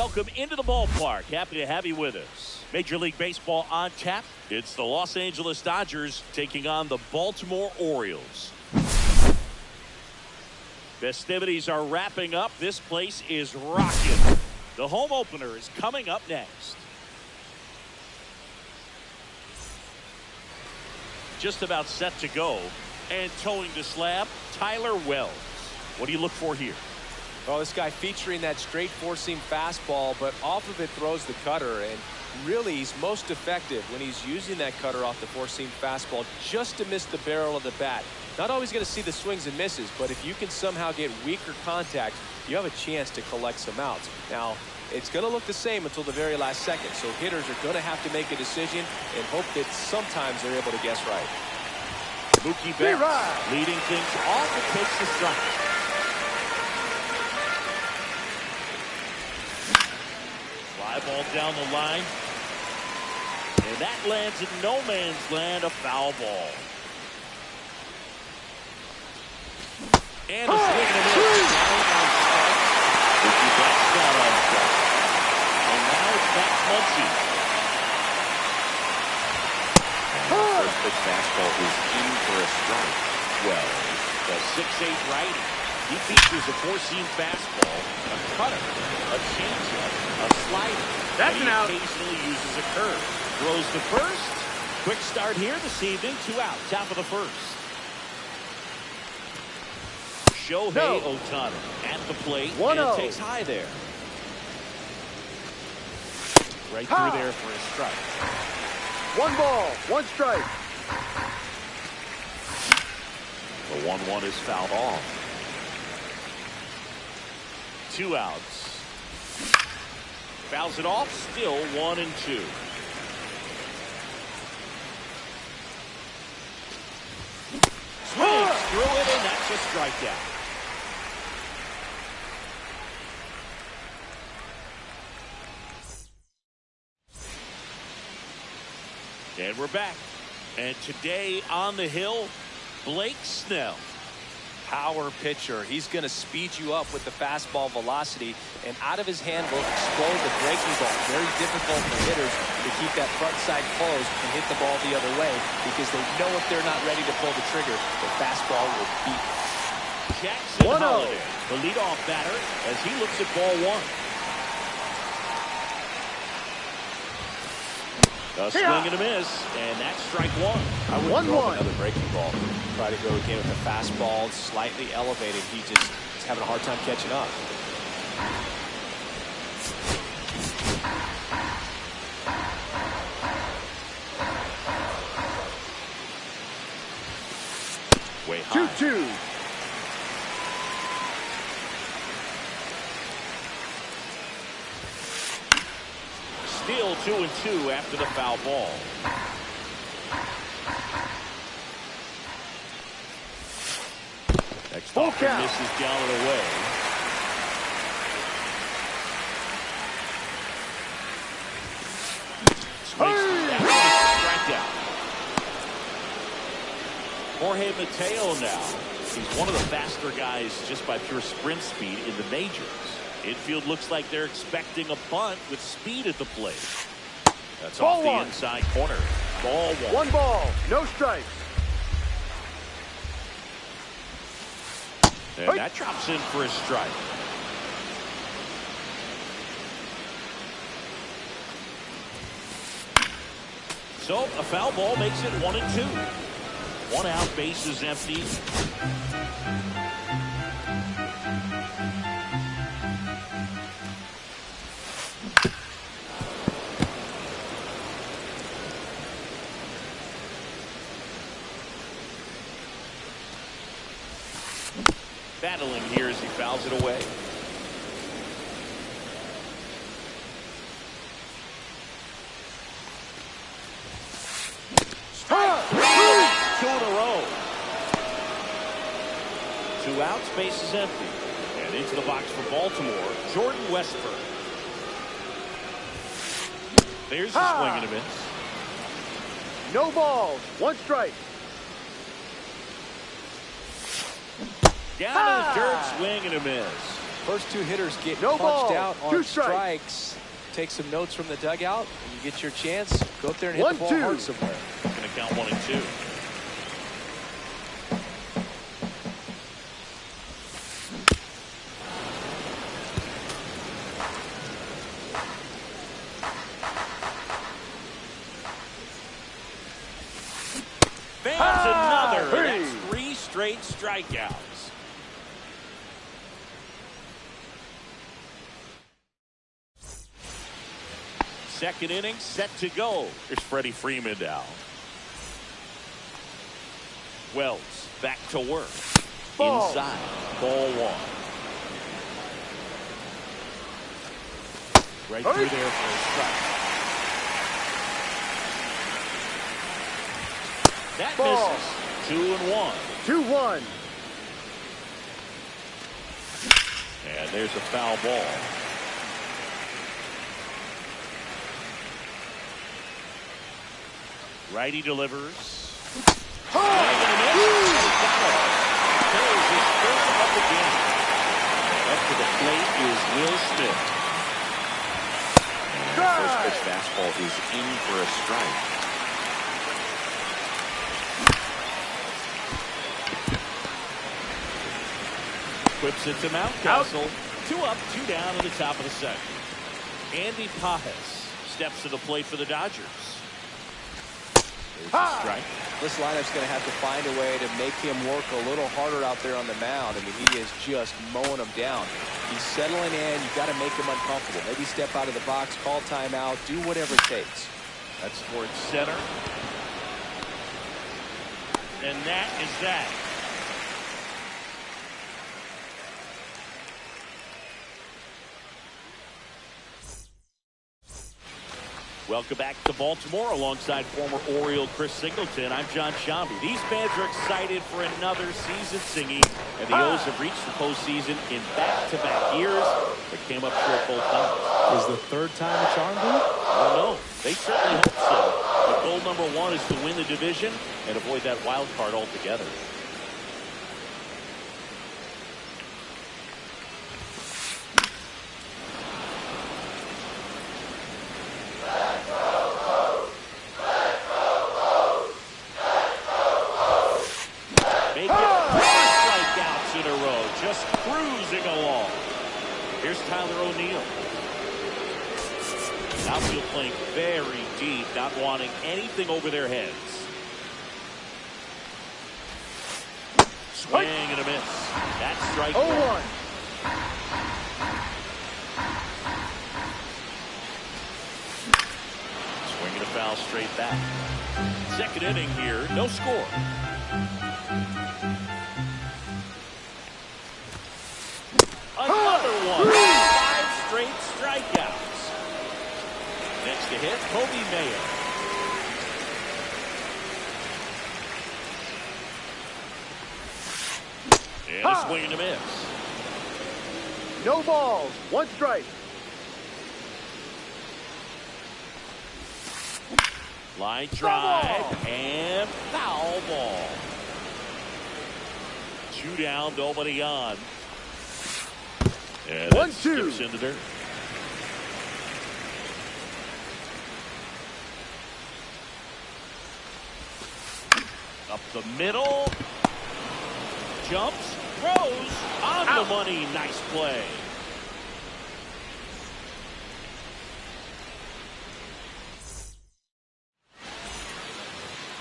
welcome into the ballpark. Happy to have you with us. Major League Baseball on tap. It's the Los Angeles Dodgers taking on the Baltimore Orioles. Festivities are wrapping up. This place is rocking. The home opener is coming up next. Just about set to go. And towing the slab, Tyler Wells. What do you look for here? Well, this guy featuring that straight four-seam fastball, but off of it throws the cutter. And really, he's most effective when he's using that cutter off the four-seam fastball just to miss the barrel of the bat. Not always going to see the swings and misses, but if you can somehow get weaker contact, you have a chance to collect some outs. Now, it's going to look the same until the very last second, so hitters are going to have to make a decision and hope that sometimes they're able to guess right. Mookie Betts leading things off and takes the strike. Fly ball down the line. And that lands in no man's land, a foul ball. And a swing and a miss. Mookie Betts got on strike. And now it's back Muncy. First pitch fastball is in for a strike. Well, the 6'8" righty. He features a four-seam fastball, a cutter, a changeup, a slider. That's an out. He occasionally uses a curve. Throws to first. Quick start here this evening. 2 out. Top of the first. Shohei Ohtani at the plate and takes high there. Right through there for a strike. 1 ball, 1 strike. The 1-1 is fouled off. 2 outs. Fouls it off. Still 1-2. Swings through it, and that's a strikeout. And we're back. And today on the hill, Blake Snell. Power pitcher. He's going to speed you up with the fastball velocity, and out of his hand will explode the breaking ball. Very difficult for hitters to keep that front side closed and hit the ball the other way, because they know if they're not ready to pull the trigger, the fastball will beat them. Jackson Holiday, the leadoff batter, as he looks at ball 1. A swing and a miss, and that's strike 1. I would throw another breaking ball. Try to go again with the fastball, slightly elevated. He just is having a hard time catching up. Way high. 2-2. Still 2-2 after the foul ball. Next off and misses down and away. Swings strikeout. Jorge Mateo now. He's one of the faster guys just by pure sprint speed in the majors. Infield looks like they're expecting a bunt with speed at the plate. That's off the inside corner. Ball 1. 1 ball, no strikes. And that drops in for a strike. So a foul ball makes it 1-2. 1 out, base is empty. Battling here as he fouls it away. Strike 3. 2 in a row. 2 outs, base is empty. And into the box for Baltimore, Jordan Westburg. There's a swing and a miss. No balls, 1 strike. Down to the dirt, swing and a miss. First two hitters get No punched ball. out on 2 strikes. strikes. Take some notes from the dugout. When you get your chance, go up there and hit 1, the ball 2. hard somewhere. Going to count 1 and 2. That's another. That's 3 straight strikeouts. Second inning set to go. Here's Freddie Freeman now. Wells back to work. Ball. Inside. Ball 1. Right through there for a strike. That Ball. misses. 2-1. 2-1. And there's a foul ball. Righty delivers. Carries his first of the game. Up to the plate is Will Smith. First pitch fastball is in for a strike. Whips it to Mountcastle. 2 up, 2 down in the top of the second. Andy Pajes steps to the plate for the Dodgers. There's a strike. This lineup's going to have to find a way to make him work a little harder out there on the mound. I mean, he is just mowing them down. He's settling in. You've got to make him uncomfortable. Maybe step out of the box, call timeout, do whatever it takes. That's towards center. And that is that. Welcome back to Baltimore alongside former Oriole Chris Singleton. I'm John Shambi. These fans are excited for another season singing, and the O's have reached the postseason in back-to-back years, but came up short both times. Is the third time a charm, dude? I don't know. They certainly hope so. But goal number 1 is to win the division and avoid that wild card altogether. Cruising along. Here's Tyler O'Neill. Outfield playing very deep, not wanting anything over their heads. Swing and a miss. That's strike 1. Swing and a foul straight back. Second inning here, no score. Another one. 5 straight strikeouts. Next to hit, Kobe Mayo. And a swing and a miss. No balls. 1 strike. Line drive and foul ball. 2 down, nobody on. And 1-2. Skips into dirt. Up the middle. Jumps. Throws. On the money. Nice play.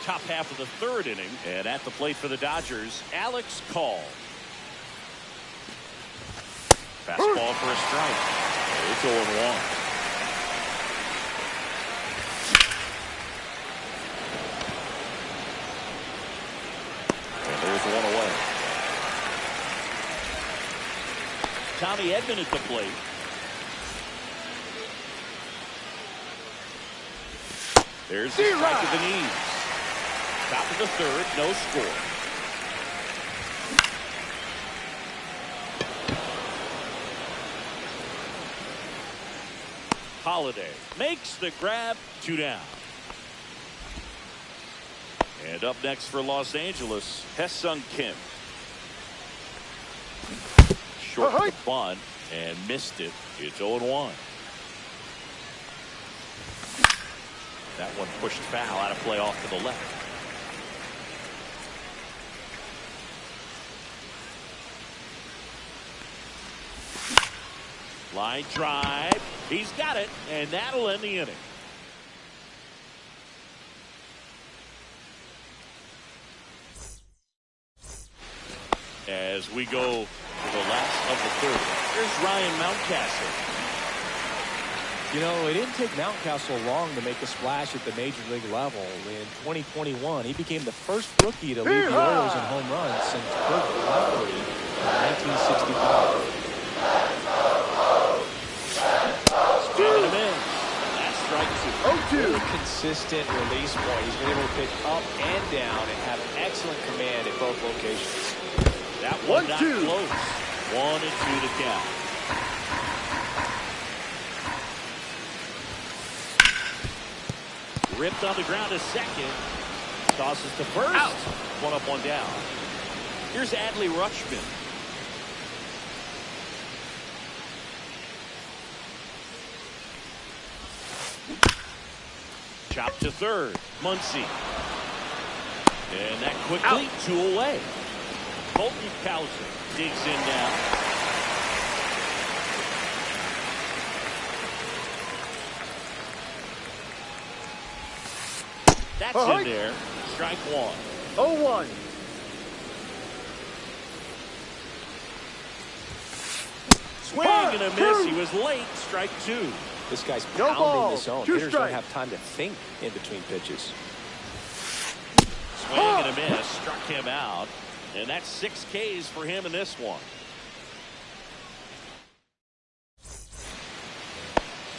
Top half of the third inning. And at the plate for the Dodgers, Alex Call. Fastball for a strike. It's 0-1. And there's 1 away. Tommy Edman at the plate. There's the strike to the knees. Top of the third, no score. Holiday makes the grab, 2 down. And up next for Los Angeles, Hesung Kim. short for the bunt and missed it. It's 0-1. That one pushed foul out of play off to the left. Line drive. He's got it, and that'll end the inning. As we go to the last of the third, here's Ryan Mountcastle. You know, it didn't take Mountcastle long to make a splash at the major league level. In 2021, he became the first rookie to lead the Orioles in home runs since Burt Lowry in 1965. Swinging him in. That's strike two. 0-2. Really consistent release point. He's been able to pitch up and down and have excellent command at both locations. That one not 1-2. close. 1-2 to count. Ripped on the ground to second. Tosses to first. Out. 1 up, 1 down. Here's Adley Rutschman. Chop to third. Muncy. And that quickly, 2 away. Colton Cowser digs in now. That's in there. Strike 1. 0-1. Swing and a miss. He was late. Strike 2. This guy's No pounding ball. the zone. 2 Hitters don't strikes. have time to think in between pitches. Swing and a miss. Struck him out. And that's 6 Ks for him in this one.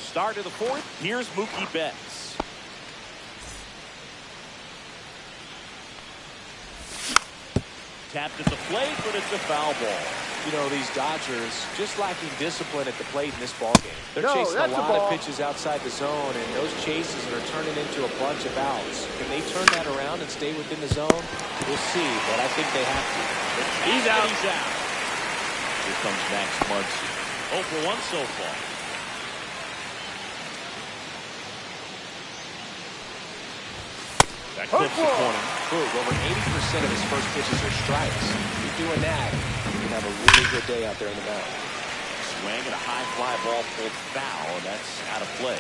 Start of the 4th. Here's Mookie Betts. Tapped at the plate, but it's a foul ball. You know, these Dodgers just lacking discipline at the plate in this ballgame. They're chasing a that's a lot of ball. pitches outside the zone, and those chases are turning into a bunch of outs. Can they turn that around and stay within the zone? We'll see, but I think they have to. He's out. He's out. Here comes Max Muncy. 0 for 1 so far. That clips the corner. Over 80% of his first pitches are strikes. Keep doing that, you can have a really good day out there in the mound. Swing and a high fly ball pulled foul, and that's out of play.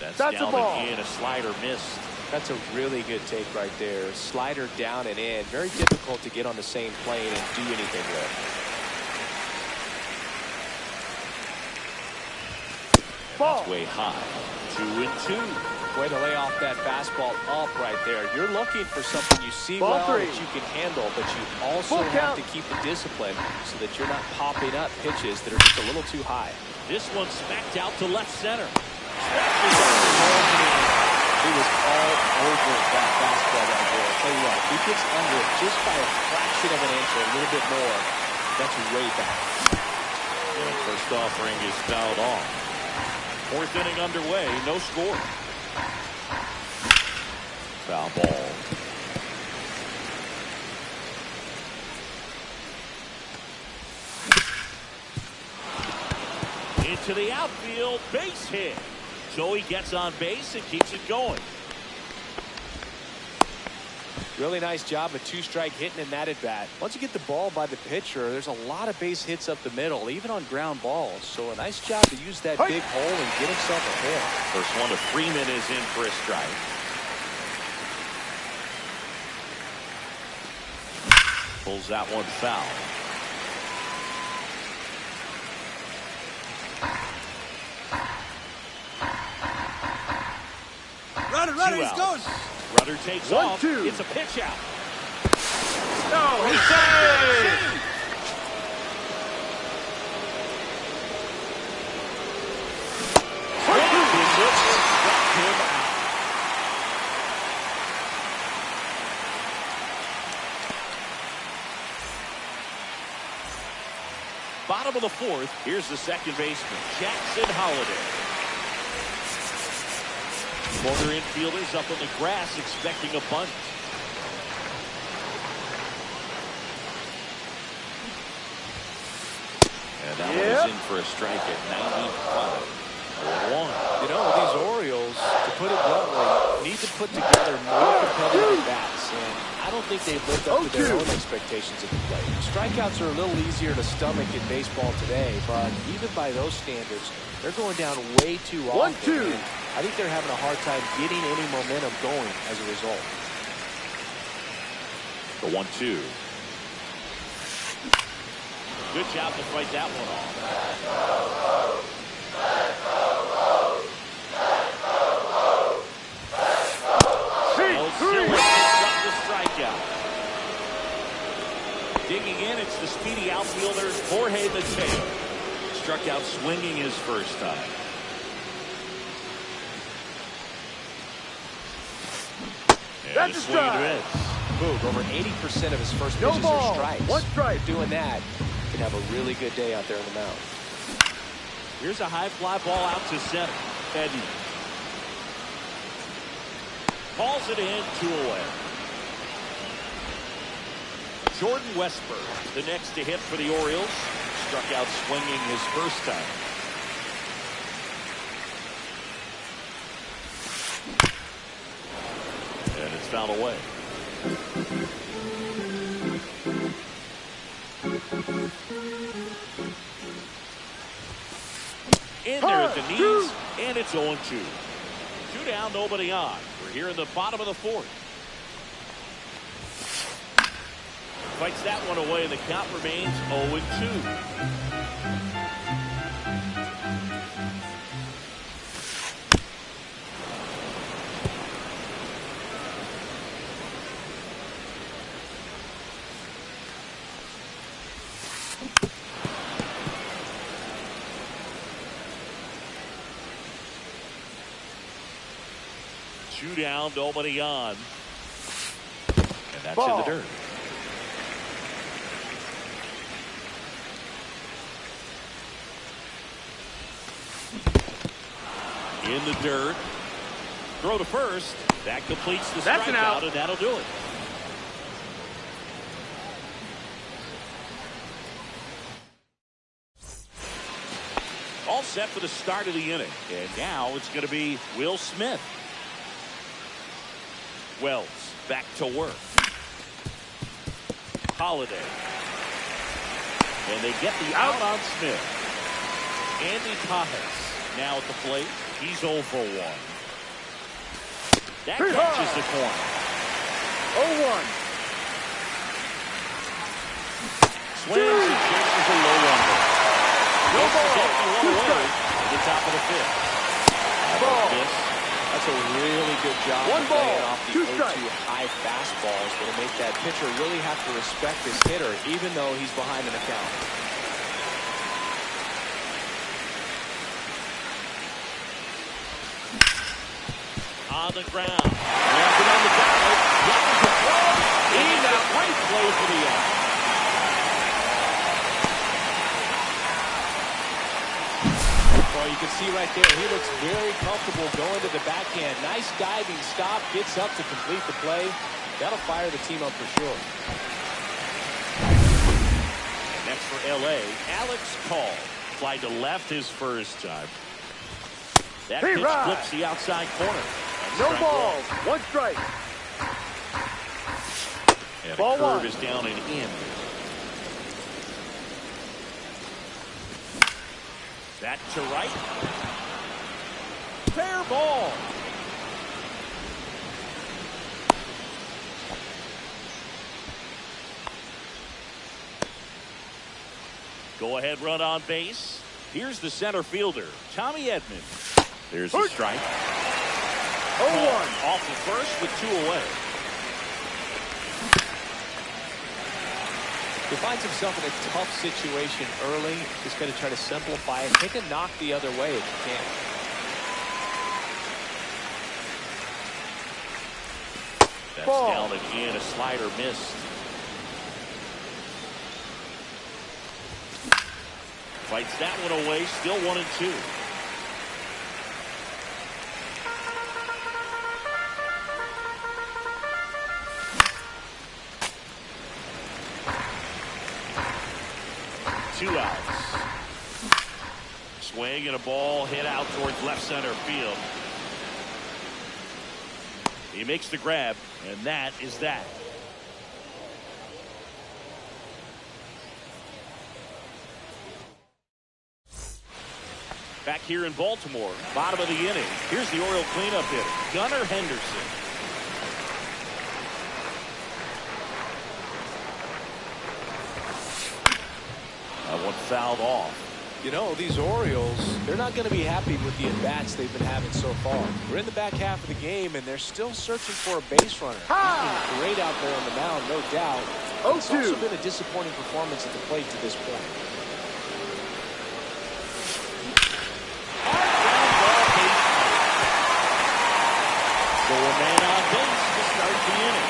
That's a down ball. and in. A slider missed. That's a really good take right there. Slider down and in. Very difficult to get on the same plane and do anything with. Ball. That's way high. 2-2. Way to lay off that fastball up right there. You're looking for something you see Ball well 3. that you can handle, but you also Full have count. to keep the discipline so that you're not popping up pitches that are just a little too high. This one smacked out to left center. He was all over that fastball right there. I'll tell you what, if he gets under it just by a fraction of an inch or a little bit more, that's way back. And first offering is fouled off. 4th inning underway, no score. Foul ball. Into the outfield, base hit. So he gets on base and keeps it going. Really nice job of 2-strike hitting in that at bat. Once you get the ball by the pitcher, there's a lot of base hits up the middle, even on ground balls. So a nice job to use that big hole and get himself a hit. First one to Freeman is in for a strike. Pulls that one foul. Runner, he's going. Rudder takes off. 1-2. It's a pitch out. No, he's saved. Bottom of the 4th. Here's the second baseman, Jackson Holliday. Corner infielders up on the grass expecting a bunt. And that one is in for a strike at 95. 1. You know, these Orioles, to put it bluntly, need to put together more competitive bats, and I don't think they've lived up to their own expectations at the plate. Strikeouts are a little easier to stomach in baseball today, but even by those standards, they're going down way too often. 1-2. I think they're having a hard time getting any momentum going as a result. The 1-2. Good job to fight that one off. Digging in, it's the speedy outfielder, Jorge Mateo. Struck out swinging his first time. And That's a a swing and a strike. miss. Boog, over 80% of his first No pitches ball. are strikes. 1 strike. Doing that, could have a really good day out there on the mound. Here's a high fly ball out to center. Edman calls it in, 2 away. Jordan Westburg, the next to hit for the Orioles. Struck out swinging his first time. And it's fouled away. In there at the knees, and it's 0-2. 2 down, nobody on. We're here in the bottom of the 4th. Fights that one away, and the count remains 0-2. Two down, nobody on. And that's Ball. in the dirt. In the dirt. Throw to first. That completes the That's an out. strikeout, and that'll do it. All set for the start of the inning. And now it's going to be Will Smith. Wells back to work. Holiday. And they get the out on Smith. Andy Tajes now at the plate. He's 0 for 1. That catches the corner. 0-1. Swings and chases a low one. No ball. Takes the one 2 away strikes. at the top of the 5th. Ball. Miss. That's a really good job 1 of ball. laying off the 2 0-2 strikes. high fastballs that will make that pitcher really have to respect his hitter, even though he's behind in the count. On the ground. Lands it on the dive. Drives the throw. He's out. Great play for the out. Well, you can see right there, he looks very comfortable going to the backhand. Nice diving stop, gets up to complete the play. That'll fire the team up for sure. Next for L.A., Alex Call. Fly to left his first time. That pitch flips the outside corner. That's No strike balls. 1. 1 strike. And Ball a curve 1. is down and in. That to right. Fair ball. Go ahead run on base. Here's the center fielder, Tommy Edman. There's a strike. 0-1. Off the first with 2 away. He finds himself in a tough situation early. He's going to try to simplify it. Take a knock the other way if you can. That's Ball. down and in. A slider missed. Fights that one away. Still 1-2. Two outs. Swing and a ball hit out towards left center field. He makes the grab, and that is that. Back here in Baltimore, bottom of the inning. Here's the Oriole cleanup hitter, Gunnar Henderson. That one fouled off. You know, these Orioles, they're not going to be happy with the at-bats they've been having so far. We're in the back half of the game, and they're still searching for a base runner. He's been great out there on the mound, no doubt. It's also been a disappointing performance at the plate to this point. So a man on base to start the inning.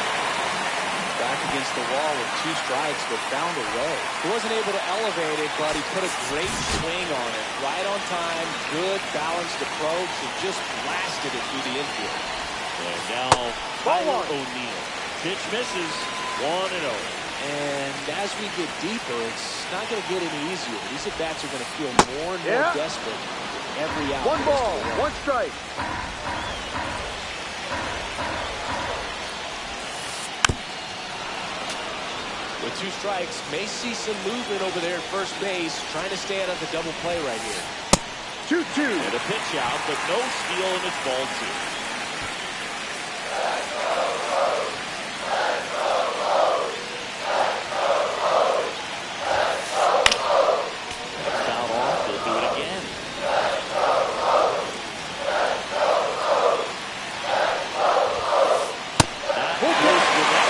Back against the wall with 2 strikes, but found a way. He wasn't able to elevate it, but he put a great swing on it. Right on time, good balanced approach, and just blasted it through the infield. And now Tyler O'Neill. Pitch misses, 1-0. And as we get deeper, it's not going to get any easier. These at-bats are going to feel more and more desperate with every out. 1 ball, 1 strike. With 2 strikes, may see some movement over there at first base, trying to stay out of the double play right here. 2-2. And a pitch out, but no steal, and it's ball 2. Foul off, they'll do it again. That goes with that.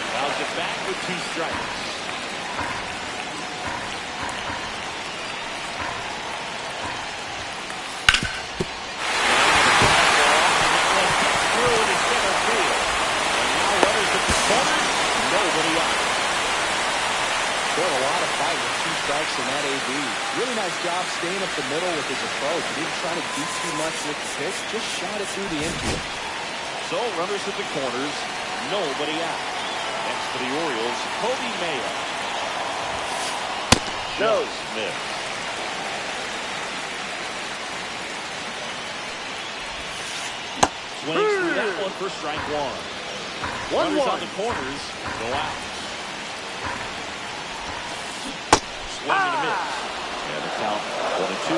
Fouls it back with 2 strikes. Showed a lot of fight with 2 strikes in that AB. Really nice job staying up the middle with his approach. He didn't try to do too much with the pitch, just shot it through the infield. So runners at the corners, nobody out. Next for the Orioles, Kobe Mayo. Just missed. Swings through that one for strike 1. Runners on the corners, no out. Swing and a miss. And the count 1-2.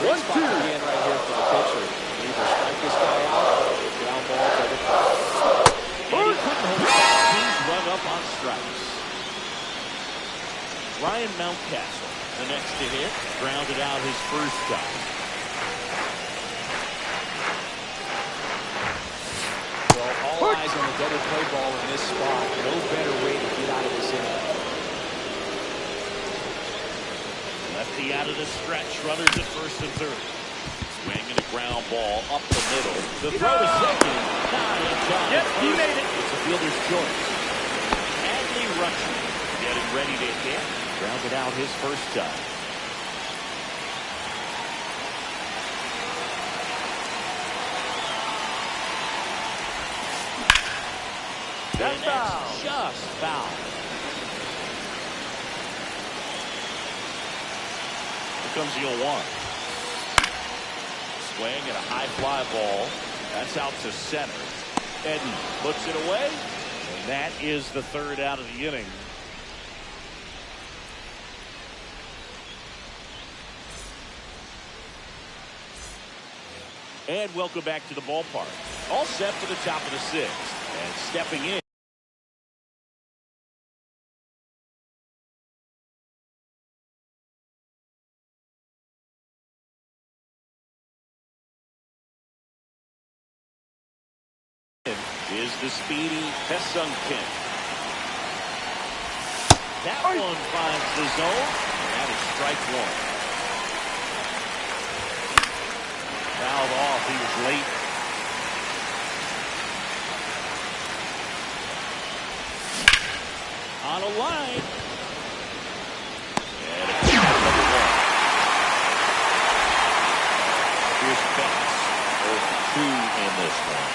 Great spot to be in right here for the pitcher. Either strike this guy out or ground ball to the top. And he couldn't hold it. He's run up on strikes. Ryan Mountcastle, the next to hit, grounded out his first time. Well, all eyes on the double play ball in this spot. No better way to get out of this inning. Lefty out of the stretch, runners at first and third. Swing and a ground ball up the middle. The throw to second. Not in time. Yep, he made it. It's a fielder's choice. Adley Rutschman getting ready to hit. Grounded out his first time. That's and foul. that's just foul. Here comes the 0-1. Swing and a high fly ball. That's out to center. Eden puts it away. And that is the 3rd out of the inning. And welcome back to the ballpark. All set for the top of the 6th. And stepping in is the speedy Hesung Kim. That one finds the zone, and that is strike 1. Fouled off, he was late. On a line. And a kick out number 1. Here's Betts, 0-2 in this one.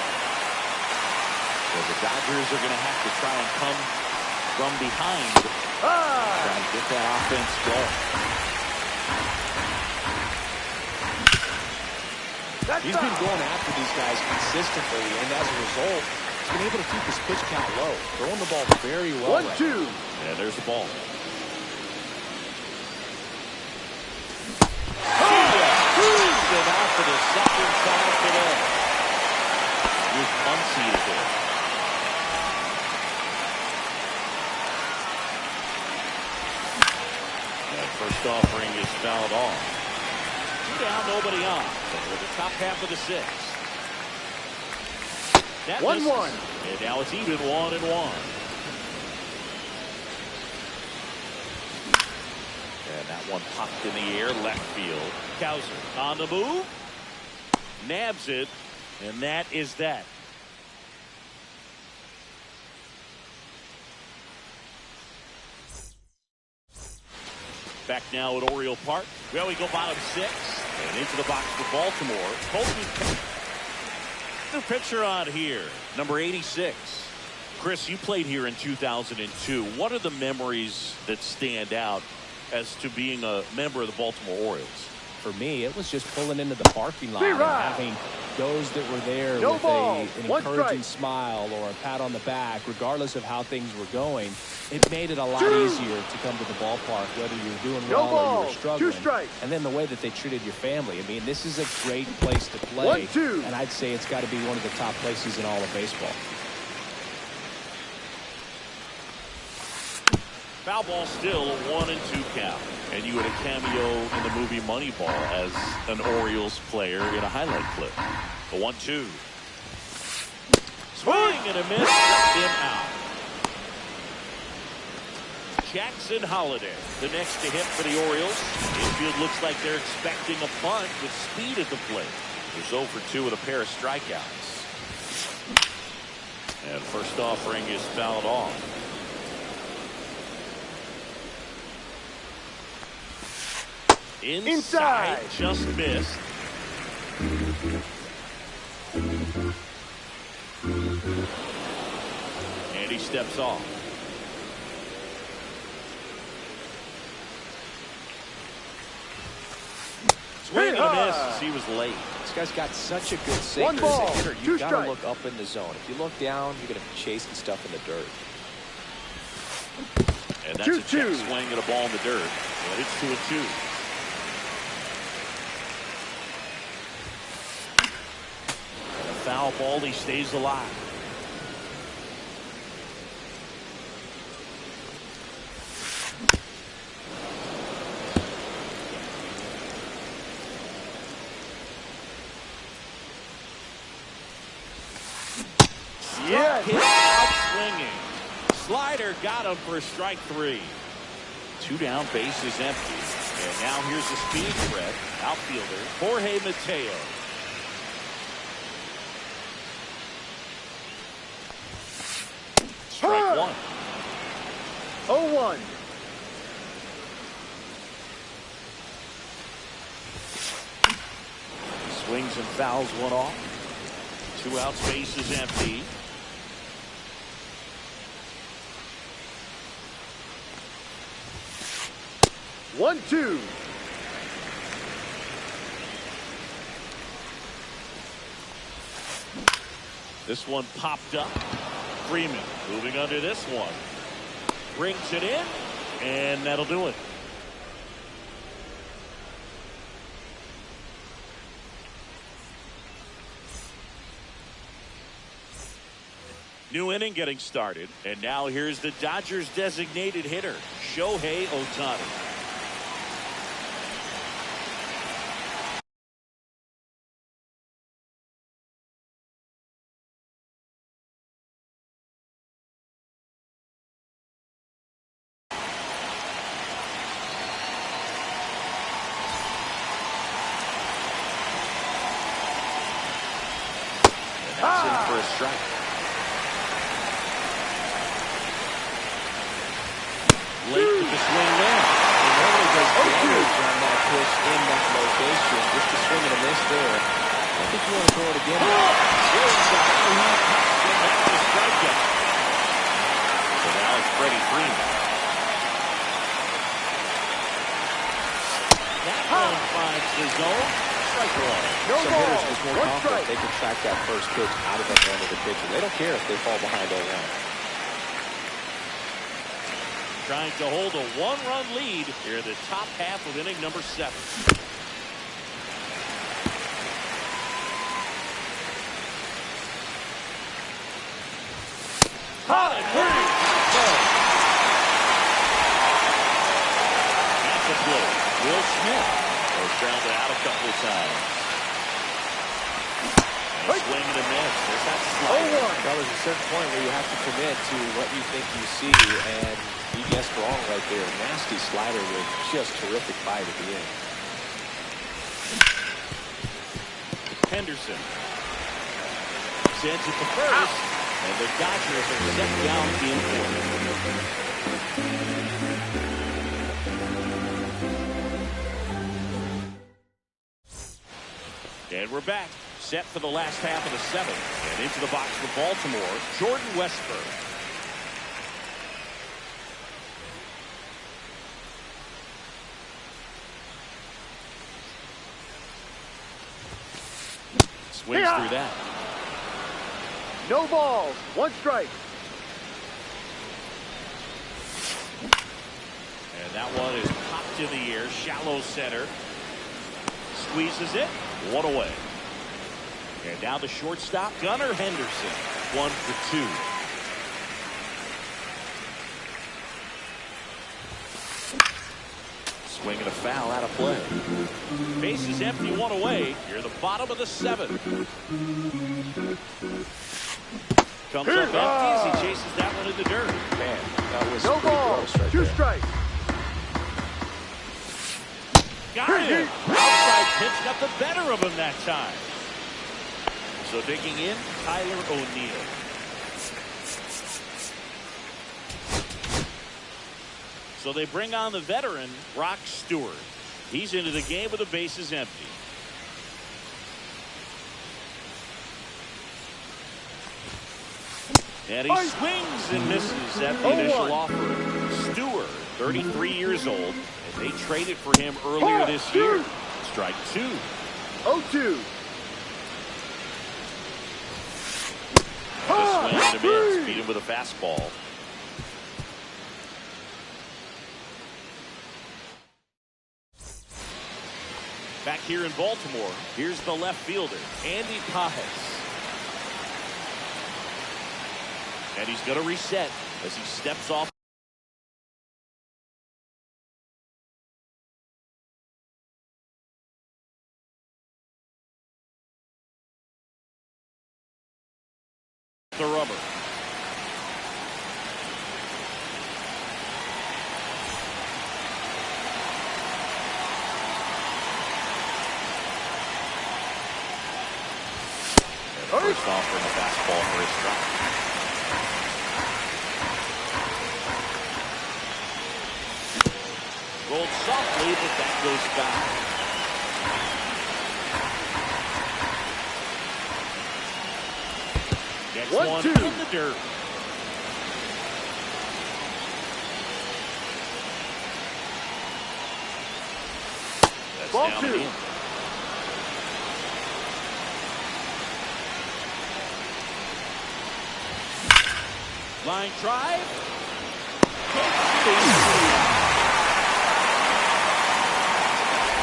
So the Dodgers are going to have to try and come from behind. Trying to get that offense going. He's been going after these guys consistently, and as a result, he's been able to keep his pitch count low, throwing the ball very well. 1-2. And there's the ball. Out for the second foul today. With Muncy there. That first offering is fouled off. 2 down, nobody on. And we're the top half of the 6th. That 1-1. And now it's even 1-1. And that one popped in the air, left field. Cowser on the move. Nabs it. And that is that. Back now at Oriole Park. Well, we go bottom 6. And into the box for Baltimore. Colton. New pitcher on here. Number 86. Chris, you played here in 2002. What are the memories that stand out as to being a member of the Baltimore Orioles? For me, it was just pulling into the parking lot and having those that were there with an encouraging smile or a pat on the back, regardless of how things were going. It made it a lot easier to come to the ballpark, whether you were doing well or you were struggling. And then the way that they treated your family. I mean, this is a great place to play. And I'd say it's got to be one of the top places in all of baseball. Foul ball still, a 1-2 count. And you had a cameo in the movie Moneyball as an Orioles player in a highlight clip. The 1-2. Swing and a miss. Him out. Jackson Holiday, the next to hit for the Orioles. Infield looks like they're expecting a bunt with speed at the plate. They're 0 for 2 with a pair of strikeouts. And first offering is fouled off. Inside, just missed. And he steps off. Swing and a miss as he was late. This guy's got such a good sinker. As a hitter, you've got to look up in the zone. If you look down, you're going to be chasing stuff in the dirt. And that's a check swing at a ball in the dirt. And it's 2-2. Foul ball, he stays alive. Yes. Hit out swinging. Slider got him for strike 3. 2 down, base is empty. And now here's the speed threat. Outfielder Jorge Mateo. Strike 1. 0-1. Swings and fouls one off. 2 outs, base is empty. One, two. This one popped up. Freeman moving under this one. Brings it in, and that'll do it. New inning getting started, and now here's the Dodgers designated hitter, Shohei Ohtani. And that's in for a strike. Late to the swing there. He normally does damage on that pitch in that location. Just a swing and a miss there. I think you want to throw it again. Swings out. He pops it. That's the strikeout. So now by Freddie Freeman. That one finds the zone. Strike one. No Some ball. hitters just more One confident strike. they can track that first pitch out of the hand of the pitcher. They don't care if they fall behind 0-1. Trying to hold a one-run lead here in the top half of inning number 7. Hot and free. That's a play. Will Smith was grounded out a couple of times. And a swing and a miss. There's that slider. 0-1. Well, there's a certain point where you have to commit to what you think you see, and he guessed wrong right there. Nasty slider with just terrific bite at the end. Henderson sends it to first, and the Dodgers are set down in order. And we're back, set for the last half of the 7th, and into the box for Baltimore, Jordan Westburg. Swings through that. No balls. One strike. And that one is popped in the air. Shallow center. Squeezes it. One away. And now the shortstop, Gunnar Henderson. 1 for 2. Swing and a foul out of play. Base is empty, 1 away. Here, the bottom of the 7th. Comes up empty as he chases that one in the dirt. Man, that was No pretty balls. gross right 2 there. strikes. Got him. Outside pitch got the better of him that time. So digging in, Tyler O'Neill. So they bring on the veteran, Brock Stewart. He's into the game with the bases empty. And he swings and misses at the initial offer. Stewart, 33 years old, and they traded for him earlier this year. Strike 2. 0-2. The swing and a miss. Beat him with a fastball. Back here in Baltimore, here's the left fielder, Andy Pajes. And he's going to reset as he steps off. The rubber. First offering a fastball for his strike. Rolled softly, but that goes back. Next one 1-2. in the dirt. That's Ball down 2. and in. Line drive.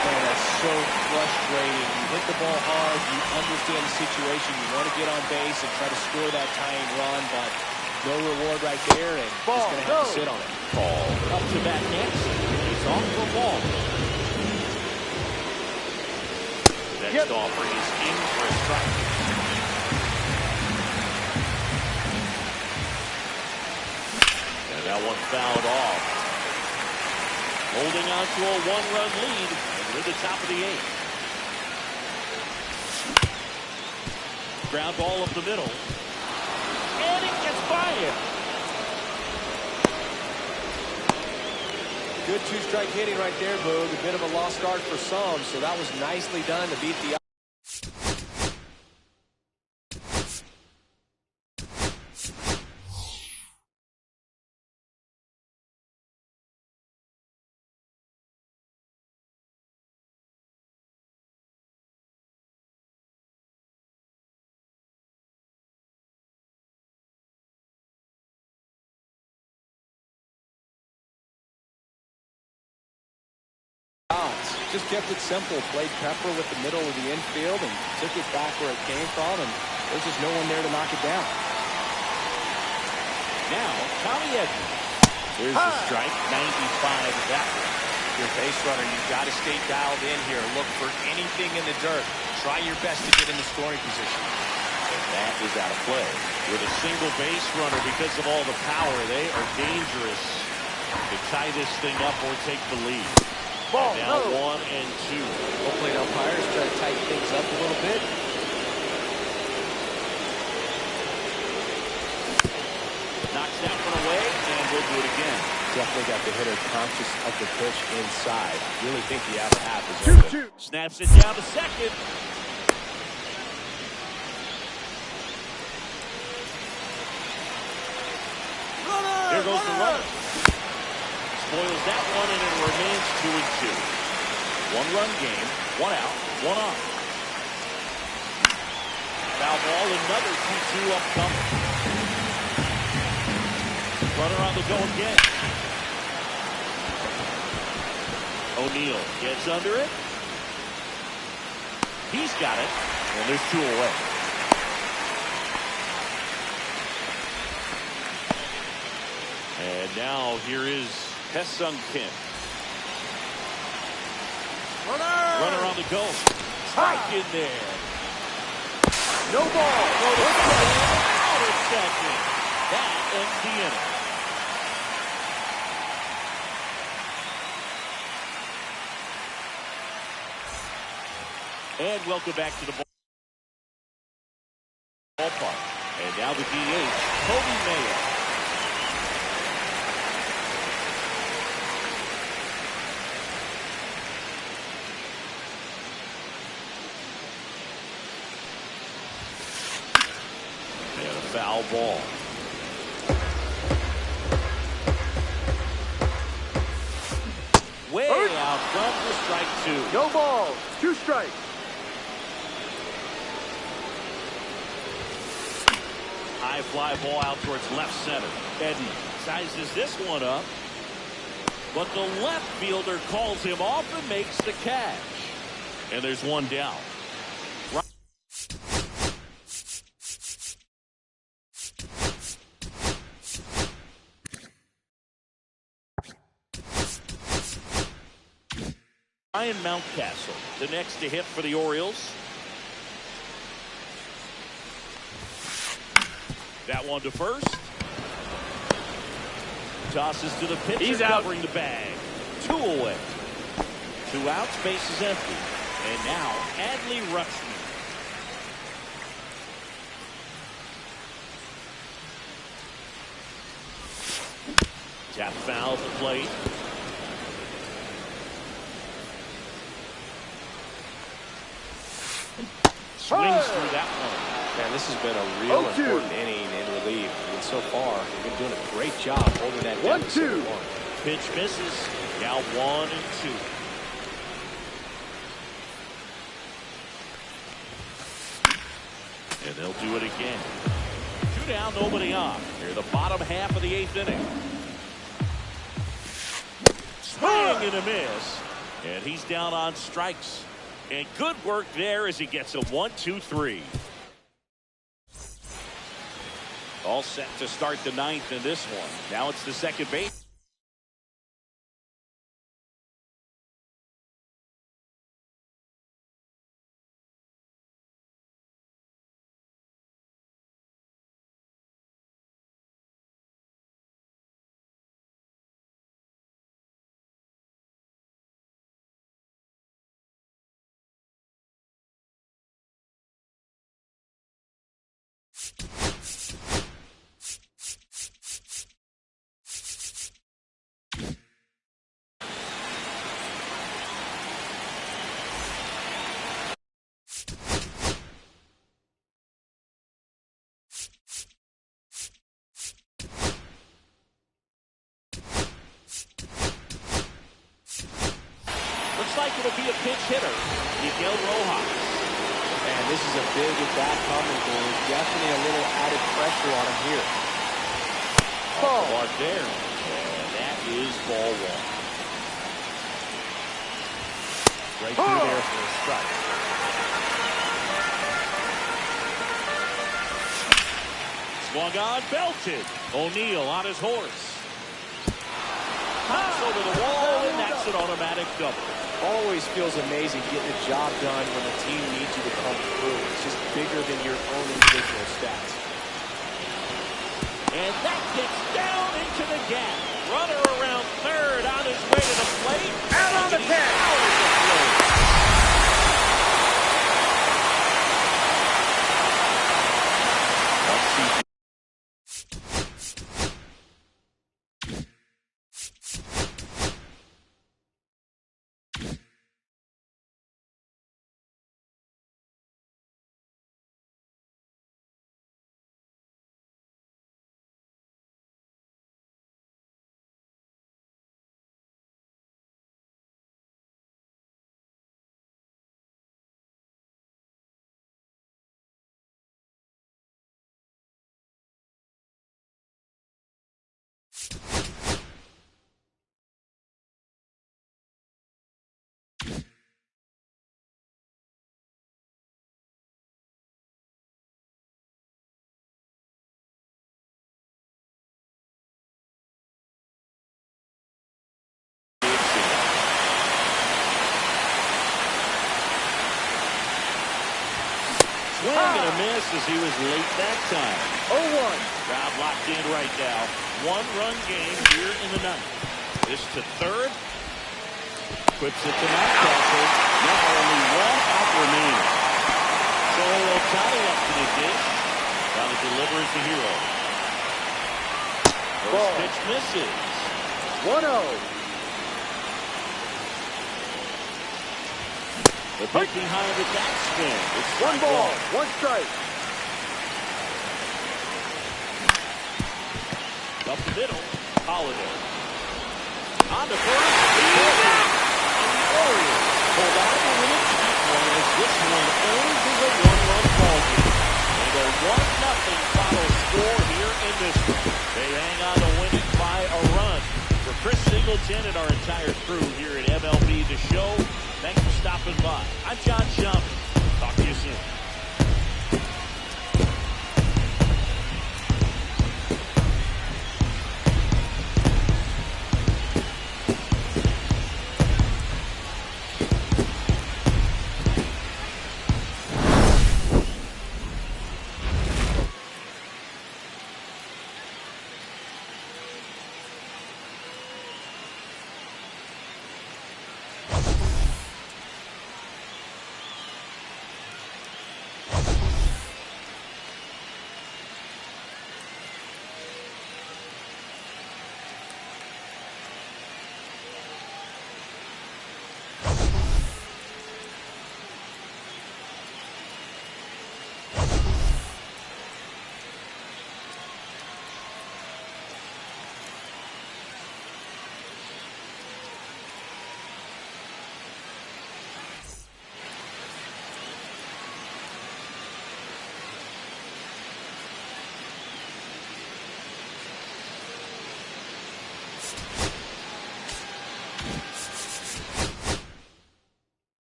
Man, that's so frustrating. You hit the ball hard. You understand the situation. You want to get on base and try to score that tying run, but no reward right there, and Ball, just going to have to go. sit on it. Ball up to bat Hanson. He's off the ball. Next offering is in for a strike. That one fouled off. Holding on to a one-run lead. And we're at the top of the 8th. Ground ball up the middle. And it gets by him. Good 2-strike hitting right there, Boog. A bit of a lost start for some, so that was nicely done to beat the just kept it simple. Played pepper with the middle of the infield and took it back where it came from, and there's just no one there to knock it down. Now, Tommy Edman. There's the strike. 95 is that one. Your base runner, you've got to stay dialed in here. Look for anything in the dirt. Try your best to get in the scoring position. And that is out of play. With a single base runner, because of all the power, they are dangerous to tie this thing up or take the lead. Ball, now no. 1 and 2. Hopefully umpires try to tighten things up a little bit. Knocks that one away, and we'll do it again. Definitely got the hitter conscious of the pitch inside. Really think the outer half is open. 2-2. Snaps it down to second. Here goes the runner. Spoils that one, and it remains 2 and 2. 1-run game, 1 out, 1 on. Foul ball, another 2-2 upcoming. Runner on the go again. O'Neill gets under it. He's got it, and there's 2 away. And now here is Hesung Kim. Runner on the go. Strike in there. No ball. Out at second. That ends the inning. And welcome back to the ballpark. And now the DH, Kobe Mayo. And a foul ball. Way out front for strike 2. No balls. 2 strikes. High fly ball out towards left center. Edman sizes this one up, but the left fielder calls him off and makes the catch. And there's 1 down. Ryan Mountcastle, the next to hit for the Orioles. That one to first. Tosses to the pitcher. He's out. Covering the bag. 2 away. 2 outs. Base is empty. And now Adley Rutschman. Tap foul at the plate. Swings through that one. Man, this has been a real 0-2. important inning in relief. And so far, they've been doing a great job holding that 1-2. down. Pitch misses. Now 1 and 2. And they'll do it again. 2 down, nobody on. Here the bottom half of the 8th inning. Swing and a miss. And he's down on strikes. And good work there as he gets a 1-2-3. All set to start the 9th in this one. Now it's the second base. Looks like it'll be a pinch hitter, Miguel Rojas. And this is a big at-bat coming. There's definitely a little added pressure on him here. Off the mark there. And that is ball 1. Right through there for a strike. Swung on, belted. O'Neill on his horse. Pops over the wall, and that's an automatic double. Always feels amazing getting a job done when the team needs you to come through. It's just bigger than your own individual stats. And that gets down into the gap. Runner around third on his way to the plate. Out on the He's tag. out at the plate. Let's see. Swing and a miss as he was late that time. 0-1. Crowd locked in right now. One-run game here in the ninth. This to third. Quips it to Mountcastle. Now only one out remaining. So Otani up to the dish. Now to deliver as the hero. First Ball. pitch misses. 1-0. The pitch behind the backspin. It's One ball, one strike. Up the middle. Holiday. On the first. And the Orioles hold on to win a deep one as this one ends as a one-run ball game. And a 1-0 final score here in this one. They hang on to win it by a run. For Chris Singleton and our entire crew here at MLB The Show, thanks for stopping by. I'm John Shump. Talk to you soon.